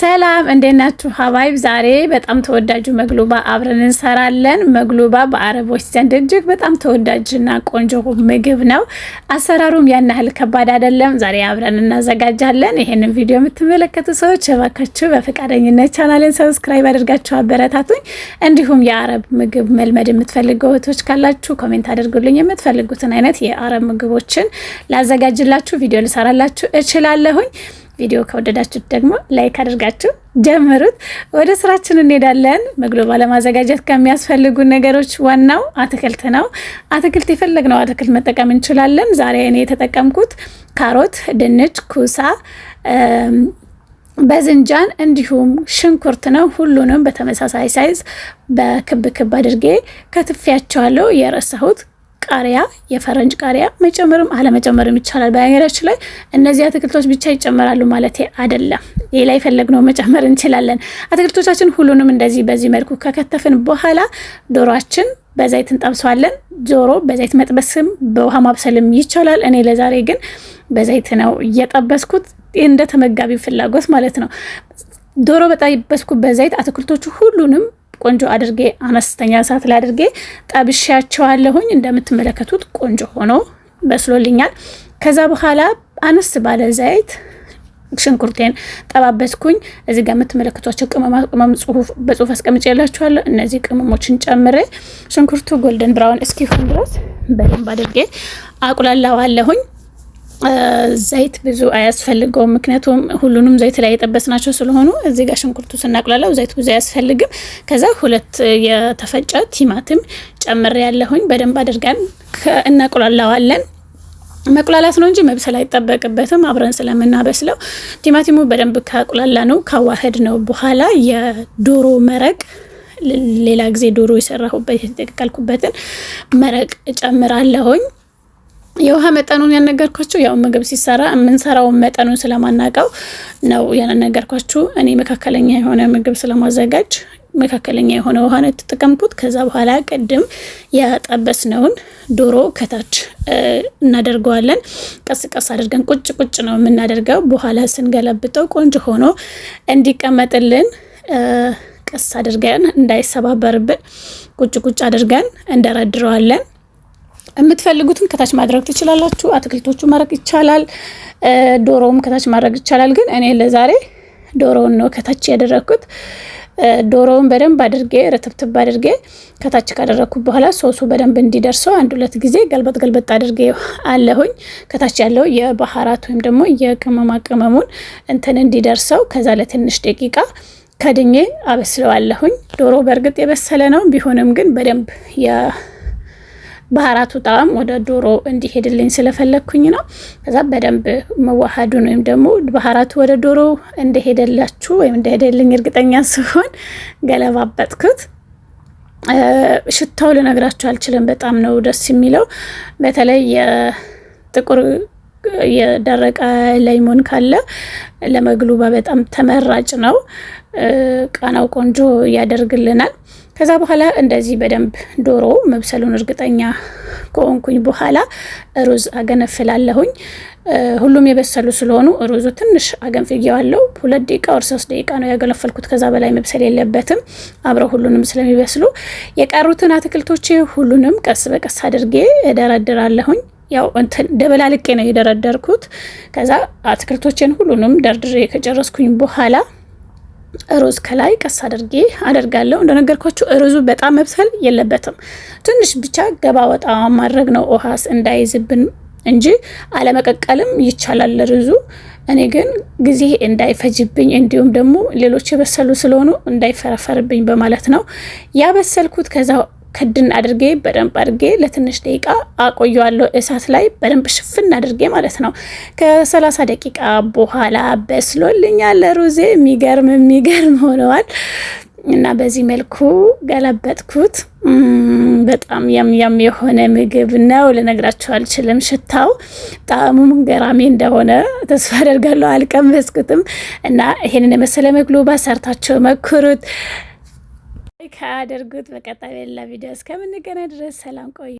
ሰላም እንዴት ናችሁ? ሀባይብ ዛሬ በጣም ተወዳጁ መግሉባ አብረን እንሰራለን። መግሉባ በአረቦች ዘንድ እጅግ በጣም ተወዳጅና ቆንጆ ምግብ ነው። አሰራሩም ያን ያህል ከባድ አይደለም። ዛሬ አብረን እናዘጋጃለን። ይሄንን ቪዲዮ የምትመለከቱ ሰዎች እባካችሁ በፈቃደኝነት ቻናልን ሰብስክራይብ አድርጋችሁ አበረታቱኝ። እንዲሁም የአረብ ምግብ መልመድ የምትፈልጉ እህቶች ካላችሁ ኮሜንት አድርጉልኝ። የምትፈልጉትን አይነት የአረብ ምግቦችን ላዘጋጅላችሁ ቪዲዮ ልሰራላችሁ እችላለሁኝ። ቪዲዮ ከወደዳችሁ ደግሞ ላይክ አድርጋችሁ ጀምሩት። ወደ ስራችን እንሄዳለን። መግሉባ ለማዘጋጀት ከሚያስፈልጉ ነገሮች ዋናው አትክልት ነው። አትክልት የፈለግነው አትክልት መጠቀም እንችላለን። ዛሬ እኔ የተጠቀምኩት ካሮት፣ ድንች፣ ኩሳ፣ በዝንጃን እንዲሁም ሽንኩርት ነው። ሁሉንም በተመሳሳይ ሳይዝ በክብ ክብ አድርጌ ከትፌያቸዋለሁ። የረሳሁት ቃሪያ፣ የፈረንጅ ቃሪያ መጨመርም አለመጨመርም ይቻላል። በነገራችን ላይ እነዚህ አትክልቶች ብቻ ይጨመራሉ ማለት አይደለም። ሌላ የፈለግነው መጨመር እንችላለን። አትክልቶቻችን ሁሉንም እንደዚህ በዚህ መልኩ ከከተፍን በኋላ ዶሮአችን በዘይት እንጠብሰዋለን። ዶሮ በዘይት መጥበስም በውሃ ማብሰልም ይቻላል። እኔ ለዛሬ ግን በዘይት ነው እየጠበስኩት፣ እንደ ተመጋቢ ፍላጎት ማለት ነው። ዶሮ በጠበስኩበት ዘይት አትክልቶቹ ሁሉንም ቆንጆ አድርጌ አነስተኛ እሳት ላይ አድርጌ ጠብሻቸዋለሁኝ። እንደምትመለከቱት ቆንጆ ሆኖ በስሎልኛል። ከዛ በኋላ አነስ ባለ ዘይት ሽንኩርቴን ጠባበስኩኝ። እዚህ ጋር የምትመለከቷቸው ቅመም በጽሁፍ አስቀምጬላችኋለሁ። እነዚህ ቅመሞችን ጨምሬ ሽንኩርቱ ጎልደን ብራውን እስኪሆን ድረስ በደንብ አድርጌ አቁላላዋለሁኝ። ዘይት ብዙ አያስፈልገውም፣ ምክንያቱም ሁሉንም ዘይት ላይ የጠበስናቸው ስለሆኑ። እዚህ ጋር ሽንኩርቱ ስናቁላላው ዘይት ብዙ አያስፈልግም። ከዛ 2 የተፈጨ ቲማቲም ጨምሬ ያለሁኝ በደንብ አድርገን እናቁላላዋለን። መቁላላት ነው እንጂ መብሰል አይጠበቅበትም። አብረን ስለምናበስለው ቲማቲሙ በደንብ ካቁላላ ነው ካዋህድ ነው በኋላ የዶሮ መረቅ፣ ሌላ ጊዜ ዶሮ የሰራሁበት የተቀቀልኩበትን መረቅ ጨምራለሁኝ። የውሃ መጠኑን ያነገርኳችሁ ያው ምግብ ሲሰራ የምንሰራው መጠኑን ስለማናቀው ነው ያነገርኳችሁ። እኔ መካከለኛ የሆነ ምግብ ስለማዘጋጅ መካከለኛ የሆነ ውሃ ነው የተጠቀምኩት። ከዛ በኋላ ቅድም ያጠበስነውን ዶሮ ከታች እናደርገዋለን። ቀስ ቀስ አድርገን ቁጭ ቁጭ ነው የምናደርገው። በኋላ ስንገለብጠው ቆንጆ ሆኖ እንዲቀመጥልን ቀስ አድርገን እንዳይሰባበርብን ቁጭ ቁጭ አድርገን እንደረድረዋለን። የምትፈልጉትን ከታች ማድረግ ትችላላችሁ። አትክልቶቹ ማድረግ ይቻላል፣ ዶሮውም ከታች ማድረግ ይቻላል። ግን እኔ ለዛሬ ዶሮውን ነው ከታች ያደረኩት። ዶሮውን በደንብ አድርጌ ረተብትብ አድርጌ ከታች ካደረኩት በኋላ ሶሱ በደንብ እንዲደርሰው 1-2 ጊዜ ገልበጥ አድርጌ አለሁኝ። ከታች ያለው የባህራት ወይም ደግሞ የቅመማ ቅመሙን እንትን እንዲደርሰው ከዛ ለትንሽ ደቂቃ ከድኜ አበስለዋለሁኝ። ዶሮ በእርግጥ የበሰለ ነው፣ ቢሆንም ግን በደንብ ባህራቱ ጣዕም ወደ ዶሮ እንዲሄድልኝ ስለፈለግኩኝ ነው። ከዛ በደንብ መዋሃዱን ወይም ደግሞ ባህራቱ ወደ ዶሮ እንደሄደላችሁ ወይም እንደሄደልኝ እርግጠኛ ስሆን ገለባበጥኩት። ሽታው ልነግራችሁ አልችልም። በጣም ነው ደስ የሚለው። በተለይ የጥቁር የደረቀ ላይሞን ካለ ለመግሉባ በጣም ተመራጭ ነው። ቃናው ቆንጆ ያደርግልናል። ከዛ በኋላ እንደዚህ በደንብ ዶሮ መብሰሉን እርግጠኛ ከሆንኩኝ በኋላ ሩዝ አገነፍላለሁኝ። ሁሉም የበሰሉ ስለሆኑ ሩዙ ትንሽ አገንፍየዋለሁ። 2 ደቂቃ ወር 3 ደቂቃ ነው ያገለፈልኩት። ከዛ በላይ መብሰል የለበትም፣ አብረው ሁሉንም ስለሚበስሉ። የቀሩትን አትክልቶች ሁሉንም ቀስ በቀስ አድርጌ እደረድራለሁኝ። ያው እንትን ደበላልቄ ነው የደረደርኩት። ከዛ አትክልቶችን ሁሉንም ደርድሬ ከጨረስኩኝ በኋላ ሩዝ ከላይ ቀስ አድርጌ አደርጋለሁ። እንደነገርኳችሁ ሩዙ በጣም መብሰል የለበትም፣ ትንሽ ብቻ ገባ ወጣ ማድረግ ነው ውሃስ እንዳይዝብን እንጂ አለመቀቀልም ይቻላል ሩዙ። እኔ ግን ጊዜ እንዳይፈጅብኝ እንዲሁም ደግሞ ሌሎች የበሰሉ ስለሆኑ እንዳይፈረፈርብኝ በማለት ነው ያበሰልኩት። ከዛ ክድን አድርጌ በደንብ አድርጌ ለትንሽ ደቂቃ አቆየዋለሁ እሳት ላይ በደንብ ሽፍን አድርጌ ማለት ነው። ከ30 ደቂቃ በኋላ በስሎልኛል ሩዜ። የሚገርም ሆነዋል እና በዚህ መልኩ ገለበጥኩት። በጣም ያም የሆነ ምግብ ነው፣ ልነግራችሁ አልችልም። ሽታው ጣዕሙም ገራሚ እንደሆነ ተስፋ አደርጋለሁ። አልቀመስኩትም እና ይሄንን የመሰለ መግሉባ ሰርታችሁ መክሩት። ካደርጉት። በቀጣይ ሌላ ቪዲዮ እስከምንገናኝ ድረስ ሰላም ቆዩ።